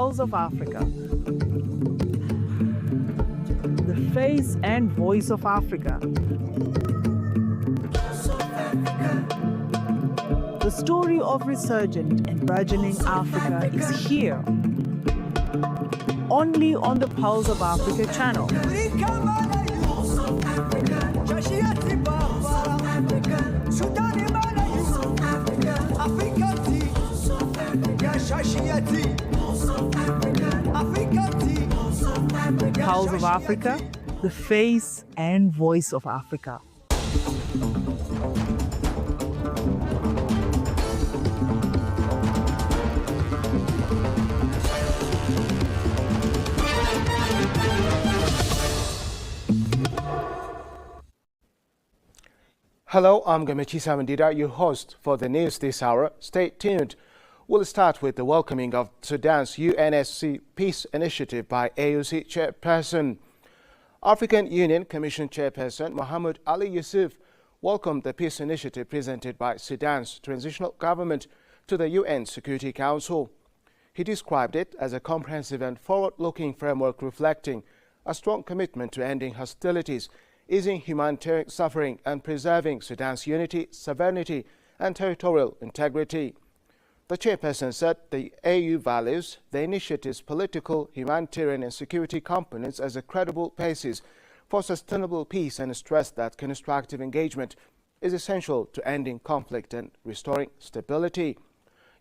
Pulse of Africa, the face and voice of Africa. The story of resurgent and burgeoning Africa is here, only on the Pulse of Africa channel. Pulse of Africa, the face and voice of Africa. Hello, I'm Gamechi Samandida, your host for the news this hour. Stay tuned. We'll start with the welcoming of Sudan's UNSC Peace Initiative by AUC Chairperson. African Union Commission Chairperson Mohamed Ali Yusuf welcomed the peace initiative presented by Sudan's transitional government to the UN Security Council. He described it as a comprehensive and forward-looking framework reflecting a strong commitment to ending hostilities, easing humanitarian suffering and preserving Sudan's unity, sovereignty and territorial integrity. The chairperson said the AU values the initiative's political, humanitarian and security components as a credible basis for sustainable peace and stressed that constructive engagement is essential to ending conflict and restoring stability.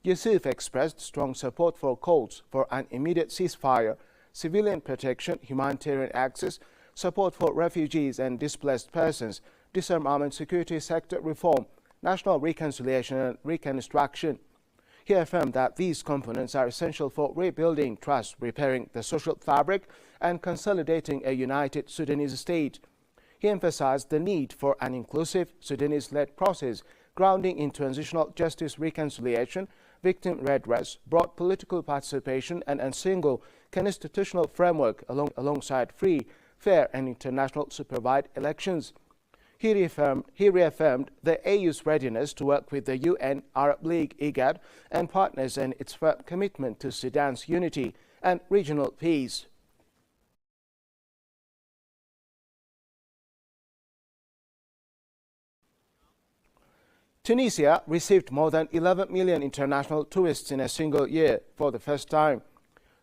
Yusuf expressed strong support for calls for an immediate ceasefire, civilian protection, humanitarian access, support for refugees and displaced persons, disarmament, security sector reform, national reconciliation and reconstruction. He affirmed that these components are essential for rebuilding trust, repairing the social fabric, and consolidating a united Sudanese state. He emphasized the need for an inclusive, Sudanese-led process grounding in transitional justice reconciliation, victim redress, broad political participation, and a single constitutional framework alongside free, fair, and international supervised elections. He reaffirmed the AU's readiness to work with the UN, Arab League, IGAD, and partners and its firm commitment to Sudan's unity and regional peace. Tunisia received more than 11 million international tourists in a single year for the first time.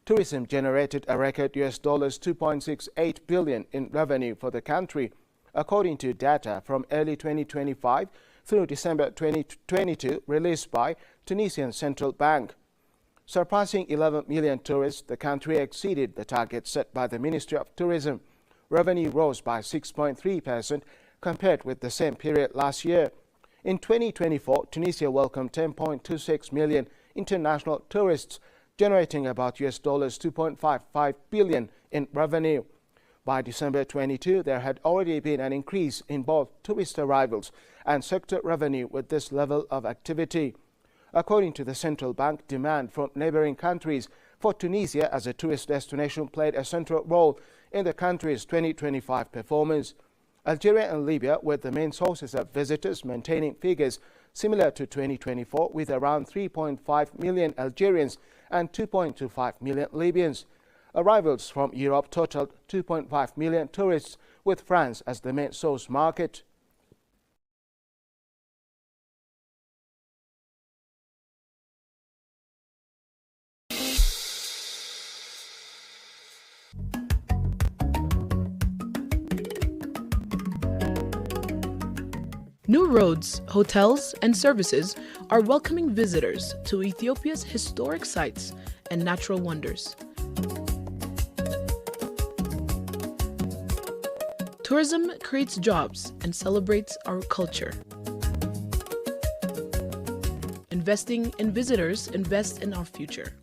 Tourism generated a record $2.68 billion in revenue for the country, according to data from early 2025 through December 2022 released by Tunisian Central Bank. Surpassing 11 million tourists, the country exceeded the target set by the Ministry of Tourism. Revenue rose by 6.3% compared with the same period last year. In 2024, Tunisia welcomed 10.26 million international tourists, generating about $2.55 billion in revenue. By December 22, there had already been an increase in both tourist arrivals and sector revenue with this level of activity. According to the central bank, demand from neighboring countries for Tunisia as a tourist destination played a central role in the country's 2025 performance. Algeria and Libya were the main sources of visitors, maintaining figures similar to 2024 with around 3.5 million Algerians and 2.25 million Libyans. Arrivals from Europe totaled 2.5 million tourists, with France as the main source market. New roads, hotels, and services are welcoming visitors to Ethiopia's historic sites and natural wonders. Tourism creates jobs and celebrates our culture. Investing in visitors invests in our future.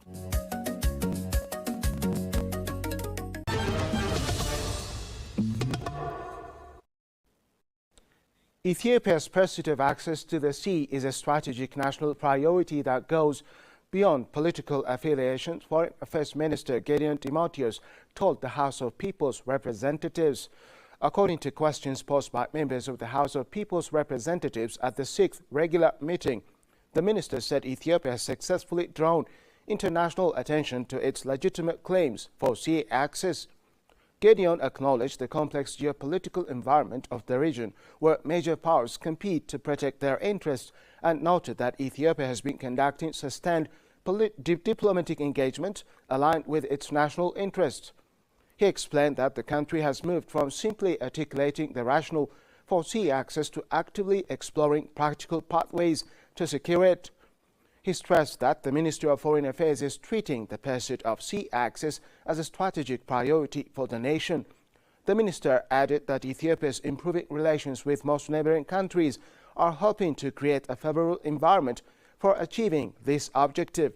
Ethiopia's pursuit of access to the sea is a strategic national priority that goes beyond political affiliations, Foreign Affairs Minister Gideon Timotheus told the House of People's Representatives. According to questions posed by members of the House of People's Representatives at the 6th regular meeting, the minister said Ethiopia has successfully drawn international attention to its legitimate claims for sea access. Gideon acknowledged the complex geopolitical environment of the region, where major powers compete to protect their interests, and noted that Ethiopia has been conducting sustained diplomatic engagement aligned with its national interests. He explained that the country has moved from simply articulating the rationale for sea access to actively exploring practical pathways to secure it. He stressed that the Ministry of Foreign Affairs is treating the pursuit of sea access as a strategic priority for the nation. The minister added that Ethiopia's improving relations with most neighboring countries are helping to create a favorable environment for achieving this objective.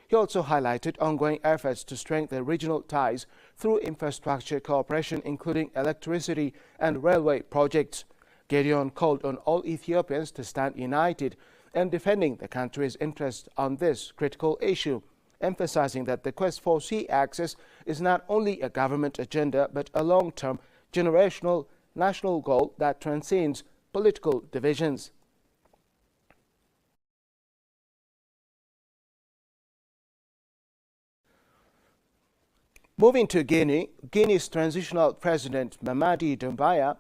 He also highlighted ongoing efforts to strengthen regional ties through infrastructure cooperation, including electricity and railway projects. Gideon called on all Ethiopians to stand united in defending the country's interests on this critical issue, emphasizing that the quest for sea access is not only a government agenda but a long-term, generational, national goal that transcends political divisions. Moving to Guinea, Guinea's transitional president Mamadi Doumbouya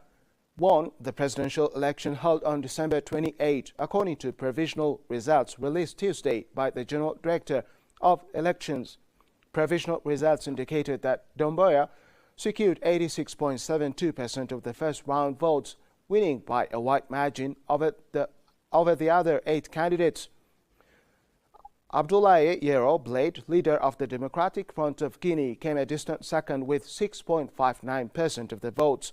won the presidential election held on December 28, according to provisional results released Tuesday by the General Director of Elections. Provisional results indicated that Doumbouya secured 86.72% of the first-round votes, winning by a wide margin over the other 8 candidates. Abdoulaye Yero Blade, leader of the Democratic Front of Guinea, came a distant second with 6.59% of the votes.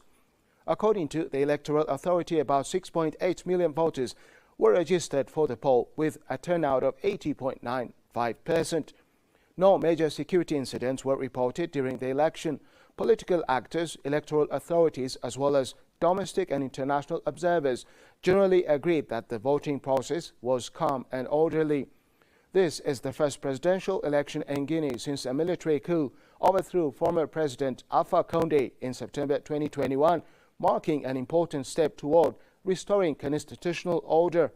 According to the Electoral Authority, about 6.8 million voters were registered for the poll, with a turnout of 80.95%. No major security incidents were reported during the election. Political actors, electoral authorities, as well as domestic and international observers generally agreed that the voting process was calm and orderly. This is the first presidential election in Guinea since a military coup overthrew former President Alpha Condé in September 2021, marking an important step toward restoring constitutional order.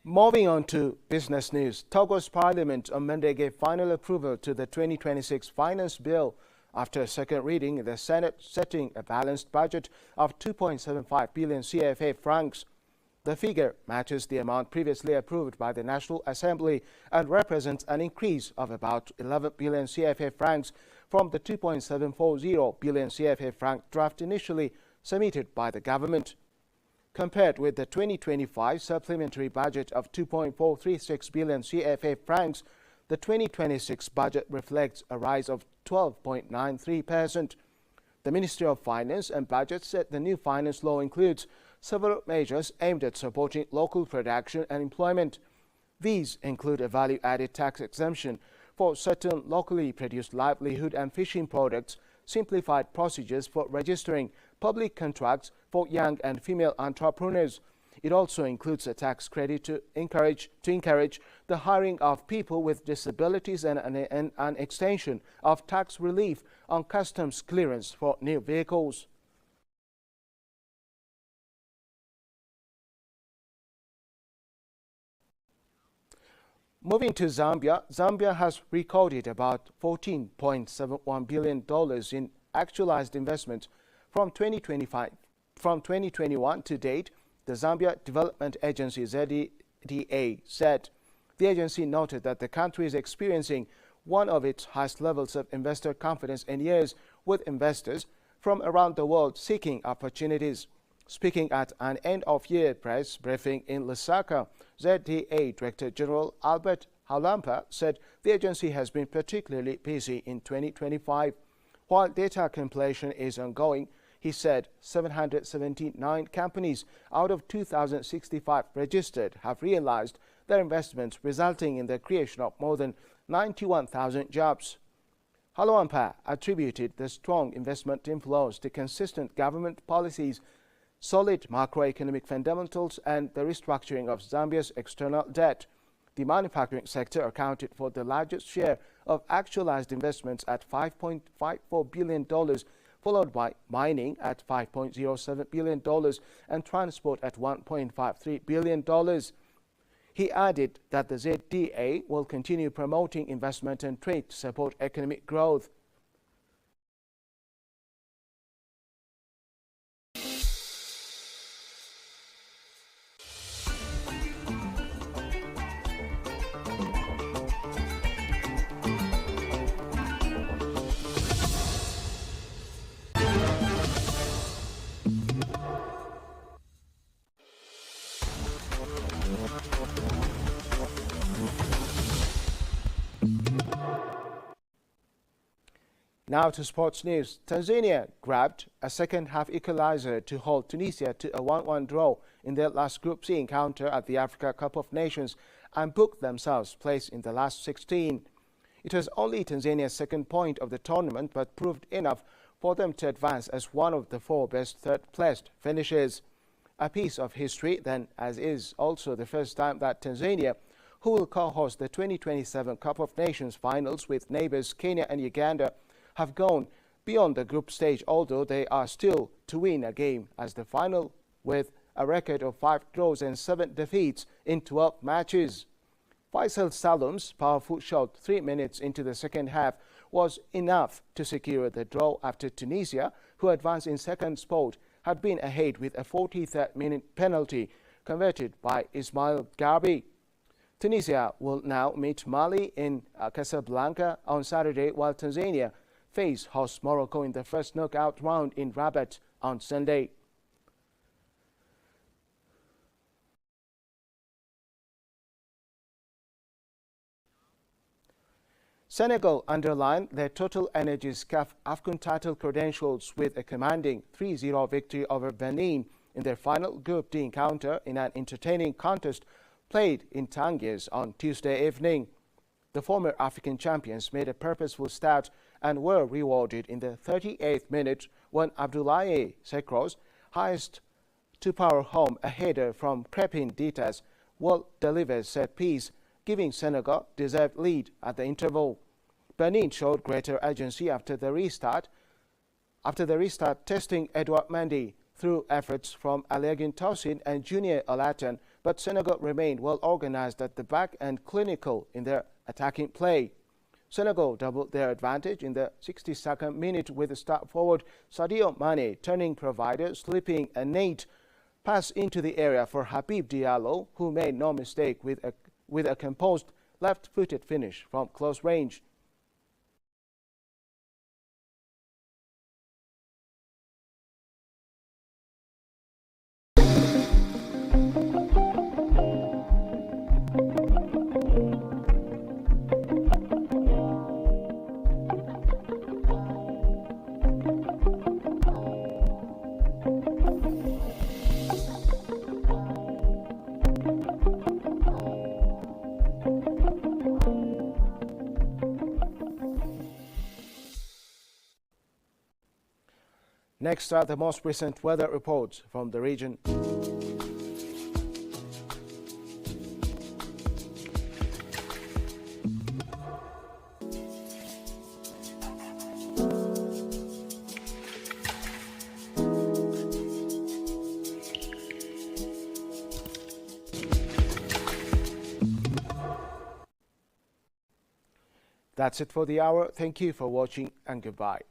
Moving on to business news, Togo's parliament on Monday gave final approval to the 2026 finance bill after a second reading in the Senate, setting a balanced budget of 2.75 billion CFA francs. The figure matches the amount previously approved by the National Assembly and represents an increase of about 11 billion CFA francs from the 2.740 billion CFA franc draft initially submitted by the government. Compared with the 2025 supplementary budget of 2.436 billion CFA francs, the 2026 budget reflects a rise of 12.93%. The Ministry of Finance and Budget said the new finance law includes several measures aimed at supporting local production and employment. These include a value-added tax exemption for certain locally produced livelihood and fishing products, simplified procedures for registering public contracts for young and female entrepreneurs. It also includes a tax credit to encourage the hiring of people with disabilities and an extension of tax relief on customs clearance for new vehicles. Moving to Zambia, Zambia has recorded about $14.71 billion in actualized investment from 2021 to date, the Zambia Development Agency ZDA said. The agency noted that the country is experiencing one of its highest levels of investor confidence in years, with investors from around the world seeking opportunities. Speaking at an end-of-year press briefing in Lusaka, ZDA Director General Albert Halampa said the agency has been particularly busy in 2025. While data compilation is ongoing, he said 779 companies out of 2,065 registered have realized their investments, resulting in the creation of more than 91,000 jobs. Halawampa attributed the strong investment inflows to consistent government policies, solid macroeconomic fundamentals, and the restructuring of Zambia's external debt. The manufacturing sector accounted for the largest share of actualized investments at $5.54 billion, followed by mining at $5.07 billion and transport at $1.53 billion. He added that the ZDA will continue promoting investment and trade to support economic growth. Now to sports news. Tanzania grabbed a second-half equalizer to hold Tunisia to a 1-1 draw in their last Group C encounter at the Africa Cup of Nations and booked themselves place in the last 16. It was only Tanzania's second point of the tournament, but proved enough for them to advance as one of the 4 best third-placed finishes. A piece of history then, as is also the first time that Tanzania, who will co-host the 2027 Cup of Nations finals with neighbors Kenya and Uganda, have gone beyond the group stage, although they are still to win a game as the final with a record of 5 draws and 7 defeats in 12 matches. Faisal Salum's powerful shot 3 minutes into the second half was enough to secure the draw after Tunisia, who advanced in second spot, had been ahead with a 43rd minute penalty converted by Ismail Garbi. Tunisia will now meet Mali in Casablanca on Saturday, while Tanzania face host Morocco in the first knockout round in Rabat on Sunday. Senegal underlined their Total Energies CAF AFCON title credentials with a commanding 3-0 victory over Benin in their final Group D encounter in an entertaining contest played in Tangiers on Tuesday evening. The former African champions made a purposeful start and were rewarded in the 38th minute when Abdoulaye Sekros highest to power home a header from Crepin Ditas, well-delivered set piece, giving Senegal deserved lead at the interval. Benin showed greater urgency after the restart, testing Edouard Mendy through efforts from Alergin Tosin and Junior Olatan, but Senegal remained well-organized at the back and clinical in their attacking play. Senegal doubled their advantage in the 62nd minute with start forward Sadio Mane turning provider, slipping a neat pass into the area for Habib Diallo, who made no mistake with a composed left-footed finish from close range. Next are the most recent weather reports from the region. That's it for the hour. Thank you for watching and goodbye.